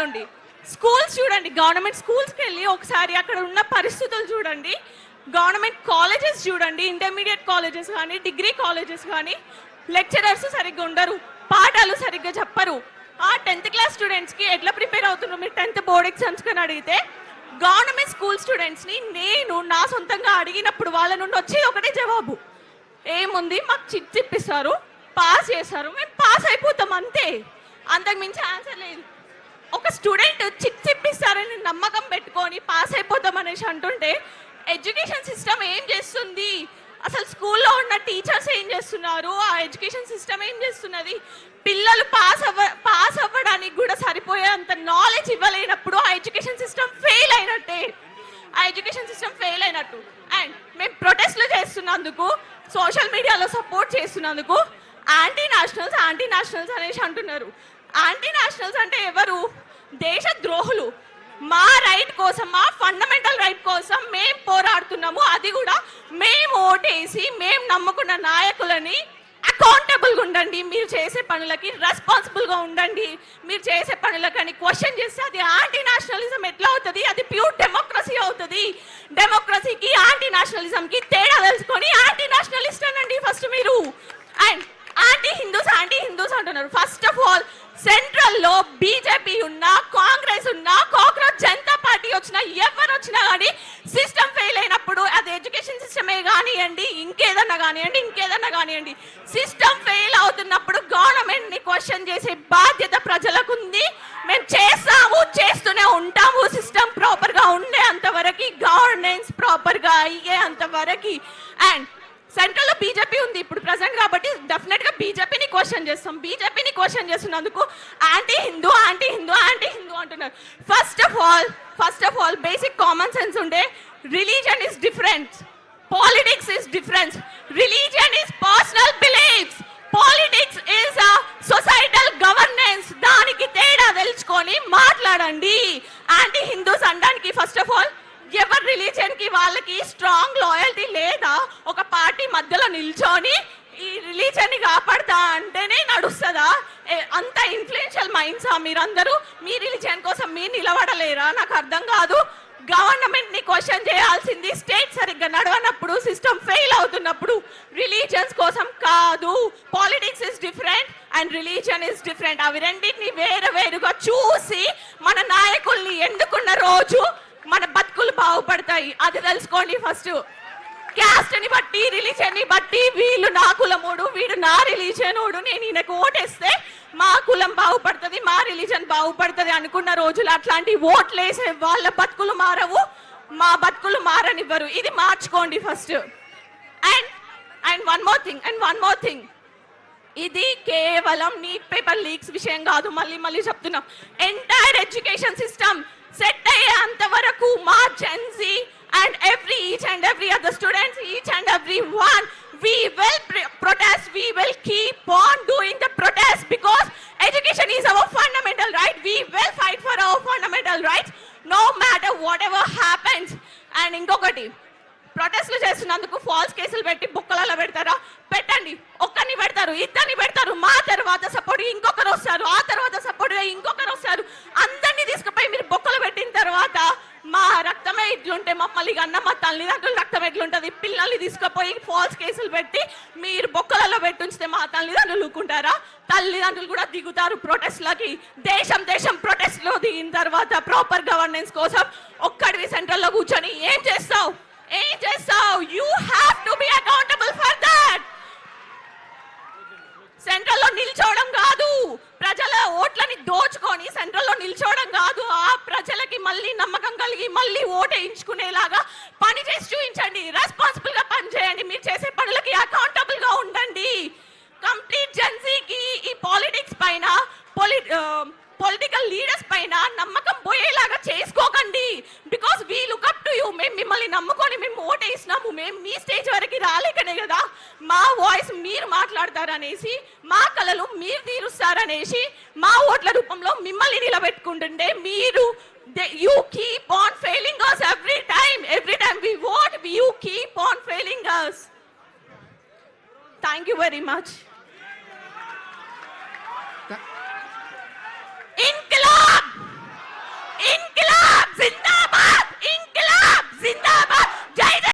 నుండి. స్కూల్స్ చూడండి, గవర్నమెంట్ స్కూల్స్కి వెళ్ళి ఒకసారి అక్కడ ఉన్న పరిస్థితులు చూడండి. గవర్నమెంట్ కాలేజెస్ చూడండి, ఇంటర్మీడియట్ కాలేజెస్ కానీ డిగ్రీ కాలేజెస్ కానీ లెక్చరర్స్ సరిగ్గా ఉండరు, పాఠాలు సరిగ్గా చెప్పరు. ఆ 10th క్లాస్ స్టూడెంట్స్కి ఎట్లా ప్రిపేర్ అవుతున్నారు మీరు 10th బోర్డ్ ఎగ్జామ్స్ అని అడిగితే, గవర్నమెంట్ స్కూల్ స్టూడెంట్స్ని నేను నా సొంతంగా అడిగినప్పుడు వాళ్ళ నుండి వచ్చేది ఒకటే జవాబు, ఏముంది మాకు చిట్ ఇప్పిస్తారు, పాస్ చేస్తారు, మేము పాస్ అయిపోతాం అంతే, అంతకు మించి ఆన్సర్ లేదు. ఒక స్టూడెంట్ చిట్ ఇప్పిస్తారని నమ్మకం పెట్టుకొని పాస్ అయిపోతాం అనేసి అంటుంటే ఎడ్యుకేషన్ సిస్టమ్ ఏం చేస్తుంది, అసలు స్కూల్లో ఉన్న టీచర్స్ ఏం చేస్తున్నారు, ఆ ఎడ్యుకేషన్ సిస్టమ్ ఏం చేస్తున్నది? పిల్లలు పాస్ అవ్వడానికి కూడా సరిపోయేంత నాలెడ్జ్ ఇవ్వలేనప్పుడు ఆ ఎడ్యుకేషన్ సిస్టమ్ ఫెయిల్ అయినట్టే, ఆ ఎడ్యుకేషన్ సిస్టమ్ ఫెయిల్ అయినట్టు. అండ్ మేము ప్రొటెస్ట్లు చేస్తున్నందుకు, సోషల్ మీడియాలో సపోర్ట్ చేస్తున్నందుకు యాంటీ నేషనల్స్ అనేసి అంటున్నారు. యాంటీ నేషనల్స్ అంటే ఎవరు? దేశ ద్రోహులు. మా రైట్ కోసం, మా ఫండమెంటల్ రైట్ కోసం మేము పోరాడుతున్నాము, అది కూడా మేము ఓటేసి మేము నమ్ముకున్న నాయకులని. అకౌంటబుల్గా ఉండండి, మీరు చేసే పనులకి రెస్పాన్సిబుల్గా ఉండండి. మీరు చేసే పనులకని క్వశ్చన్ చేస్తే అది యాంటీ నేషనలిజం ఎట్లా అవుతుంది? అది ప్యూర్ డెమోక్రసీ అవుతుంది. డెమోక్రసీకి యాంటీ నేషనలిజంకి తేడా తెలుసుకొని యాంటీ నేషనలిస్ట్ అనండి ఫస్ట్ మీరు. అండ్ యాంటీ హిందూస్ అంటున్నారు. ఫస్ట్ ఆఫ్ ఆల్ సెంట్రల్లో బీజేపీ ఉన్నా, కాంగ్రెస్ ఉన్నా, కాక్రోచ్ జనతా పార్టీ వచ్చినా, ఎవరు వచ్చినా కానీ సిస్టమ్ ఫెయిల్ అయినప్పుడు అది ఎడ్యుకేషన్ సిస్టమే కానివ్వండి, ఇంకేదన్నా కానివ్వండి, సిస్టమ్ ఫెయిల్ అవుతున్నప్పుడు గవర్నమెంట్ ని క్వశ్చన్ చేసే బాధ్యత ప్రజలకు ఉంది. మేము చేస్తూనే ఉంటాము. సిస్టమ్ ప్రాపర్ గా ఉండే అంతవరకు, గవర్నెన్స్ ప్రాపర్ గా అయ్యే అంతవరకు. అండ్ సెంట్రల్ లో బీజేపీ ఉంది ఇప్పుడు ప్రెసెంట్ కాబట్టి డెఫినెట్ గా బీజేపీని క్వశ్చన్ చేస్తాం. బీజేపీని క్వశ్చన్ చేస్తున్నందుకు యాంటీ హిందూ అంటున్నారు. First of all basic common sense ఉండే, religion is different, politics is different. Religion is personal beliefs, politics is societal governance. దానికి తేడా తెలుసుకొని మాట్లాడండి. యాంటీ హిందూస్ అనడానికి ఫస్ట్ ఆఫ్ ఆల్ ఎవరి రిలీజన్ కి వాళ్ళకి స్ట్రాంగ్ లాయల్టీ లేదా? ఒక పార్టీ మధ్యలో నిల్చొని ఈ రిలీజన్ ని కాపాడతా అంటేనే నడుస్తుందా? అంత ఇన్ఫ్లుయెన్షియల్ మైండ్సా మీరందరూ? మీ రిలీజన్ కోసం మీరు నిలబడలేరా? నాకు అర్థం కాదు. గవర్నమెంట్ ని క్వశ్చన్ చేయాల్సింది స్టేట్ సరిగ్గా నడవనప్పుడు, సిస్టమ్ ఫెయిల్ అవుతున్నప్పుడు. రిలీజన్స్ కోసం కాదు. Politics is different and religion is different. అవి రెండింటిని వేరుగా చూసి మన నాయకుల్ని ఎన్నుకున్న రోజు మన బతుకులు బాగుపడతాయి. అది తెలుసుకోండి ఫస్ట్. క్యాస్ట్ ని బట్టి, రిలీజన్ ని బట్టి, వీళ్ళు నా కులముడు, వీడు నా రిలీజనోడు, నేను ఈయనకు ఓటేస్తే మా కులం బాగుపడుతుంది, మా రిలీజన్ బాగుపడుతుంది అనుకున్న రోజులు అట్లాంటి ఓట్లు వేసే వాళ్ళ బతుకులు మారవు, మా బతుకులు మారనివ్వరు. ఇది మార్చుకోండి first. And one more thing, ఇది కేవలం నీట్ పేపర్ లీక్స్ విషయం కాదు. మళ్ళీ చెప్తున్నాం, ఎంటైర్ ఎడ్యుకేషన్ సిస్టమ్ సెట్ అయ్యేంత వరకు మా Gen Z and each and every other students, each and every one, we will protest, we will keep on doing the protest because education is our fundamental right. We will fight for our fundamental rights no matter whatever happens. And ingokati, ప్రొటెస్ట్లు చేస్తున్నందుకు falls కేసులు పెట్టి బుక్కలలో పెడతారా? పెట్టండి. ఒక్కరిని పెడతారు, ఇద్దరిని పెడతారు, మా తర్వాత సపోర్ట్ ఇంకొకరు వస్తారు, ఆ తర్వాత సపోర్ట్ ఇంకొకరు వస్తారు. అందరినీ తీసుకుపోయి మీరు బొక్కలు పెట్టిన తర్వాత మా రక్తమే ఇట్లుంటే మమ్మల్ని అన్న మా తల్లిదండ్రుల రక్తం ఎట్లుంటుంది? పిల్లల్ని తీసుకుపోయి ఫాల్స్ కేసులు పెట్టి మీరు బొక్కలలో పెట్టుంచితే మా తల్లిదండ్రులు ఊరుకుంటారా? తల్లిదండ్రులు కూడా దిగుతారు ప్రొటెస్ట్లకి. దేశం ప్రొటెస్ట్లో దిగిన తర్వాత ప్రాపర్ గవర్నెన్స్ కోసం ఒక్కడివి సెంట్రల్లో కూర్చొని ఏం చేస్తావు? You have to be accountable for that. సెంట్రల్లో నిల్చోవడం కాదు, ప్రజల ఓట్లని దోచుకొని సెంట్రల్లో నిల్చోవడం కాదు. ఆ ప్రజలకి మళ్ళీ నమ్మకం కలిగి మళ్ళీ ఓటేయించుకునేలాగా పని చేసి చూపించండి. రెస్పాన్సిబుల్ గా పని చేయండి. మీరు చేసే పనులకి అకౌంటబుల్ గా ఉండండి. కంప్లీట్ జెన్సీకి ఈ పాలిటిక్స్ పైన, పొలిటికల్ లీడర్స్ పైన నమ్మకం పోయేలాగా చేసుకోకండి. Because we look up to you. మేము మిమ్మల్ని నమ్ముకొని మేము ఓటేసినాము. మేము మీ స్టేజ్ వరకు రాలేకనే కదా మా వాయిస్ మీరు మాట్లాడతారనేసి, మా కళలు మీరు తీరుస్తారనేసి, మా ఓట్ల రూపంలో మిమ్మల్ని నిలబెట్టుకుంటుంటే మీరు you keep on failing us every time we vote, you keep on failing us. Thank you very much.